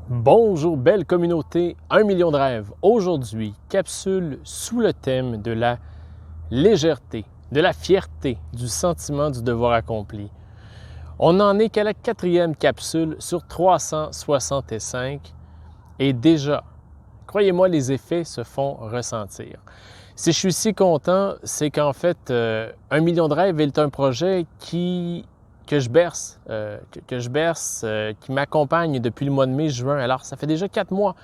Bonjour belle communauté, 1 million de rêves. Aujourd'hui, capsule sous le thème de la légèreté, de la fierté, du sentiment du devoir accompli. On n'en est qu'à la 4e capsule sur 365 et déjà, croyez-moi, les effets se font ressentir. Si je suis si content, c'est qu'en fait, 1 million de rêves est un projet que je berce, qui m'accompagne depuis le mois de mai-juin. Alors, ça fait déjà 4 mois.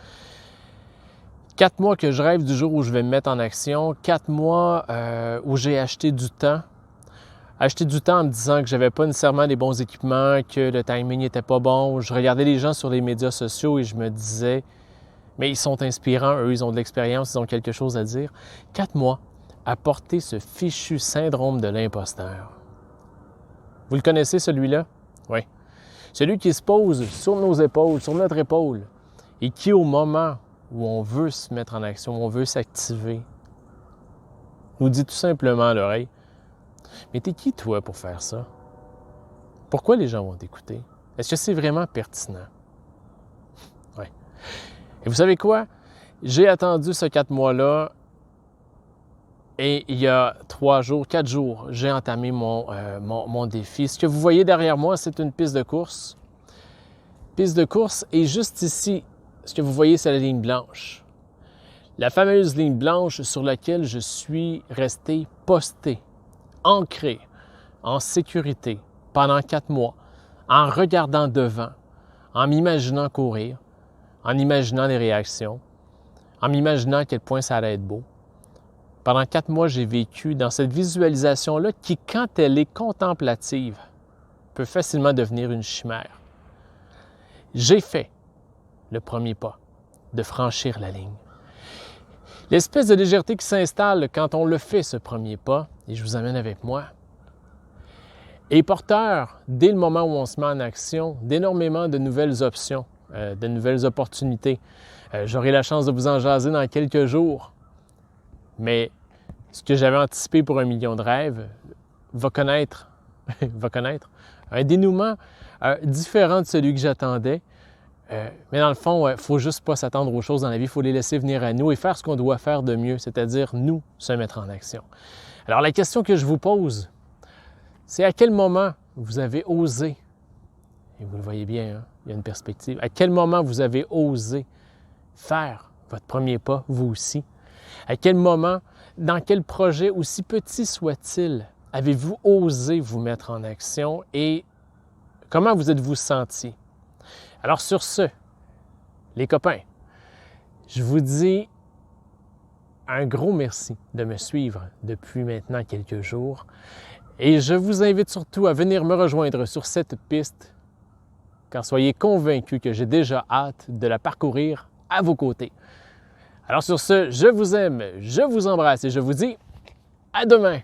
4 mois que je rêve du jour où je vais me mettre en action. 4 mois où j'ai acheté du temps. Acheté du temps en me disant que je n'avais pas nécessairement les bons équipements, que le timing n'était pas bon. Je regardais les gens sur les médias sociaux et je me disais, mais ils sont inspirants, eux, ils ont de l'expérience, ils ont quelque chose à dire. 4 mois à porter ce fichu syndrome de l'imposteur. Vous le connaissez, celui-là? Oui. Celui qui se pose sur nos épaules, sur notre épaule, et qui, au moment où on veut se mettre en action, où on veut s'activer, nous dit tout simplement à l'oreille, « Mais t'es qui, toi, pour faire ça? Pourquoi les gens vont t'écouter? Est-ce que c'est vraiment pertinent? » Oui. Et vous savez quoi? J'ai attendu ce 4 mois-là, et il y a 4 jours, j'ai entamé mon défi. Ce que vous voyez derrière moi, c'est une piste de course. Piste de course, et juste ici, ce que vous voyez, c'est la ligne blanche. La fameuse ligne blanche sur laquelle je suis resté posté, ancré, en sécurité, pendant 4 mois, en regardant devant, en m'imaginant courir, en imaginant les réactions, en m'imaginant à quel point ça allait être beau. Pendant 4 mois, j'ai vécu dans cette visualisation-là qui, quand elle est contemplative, peut facilement devenir une chimère. J'ai fait le premier pas de franchir la ligne. L'espèce de légèreté qui s'installe quand on le fait, ce premier pas, et je vous amène avec moi, est porteur, dès le moment où on se met en action, d'énormément de nouvelles options, de nouvelles opportunités. J'aurai la chance de vous en jaser dans quelques jours. Mais ce que j'avais anticipé pour 1 million de rêves va connaître un dénouement différent de celui que j'attendais. Mais dans le fond, il ne faut juste pas s'attendre aux choses dans la vie, il faut les laisser venir à nous et faire ce qu'on doit faire de mieux, c'est-à-dire nous, se mettre en action. Alors la question que je vous pose, c'est à quel moment vous avez osé, et vous le voyez bien, hein, il y a une perspective, à quel moment vous avez osé faire votre premier pas, vous aussi? À quel moment, dans quel projet, aussi petit soit-il, avez-vous osé vous mettre en action et comment vous êtes-vous senti? Alors sur ce, les copains, je vous dis un gros merci de me suivre depuis maintenant quelques jours et je vous invite surtout à venir me rejoindre sur cette piste car soyez convaincus que j'ai déjà hâte de la parcourir à vos côtés. Alors sur ce, je vous aime, je vous embrasse et je vous dis à demain!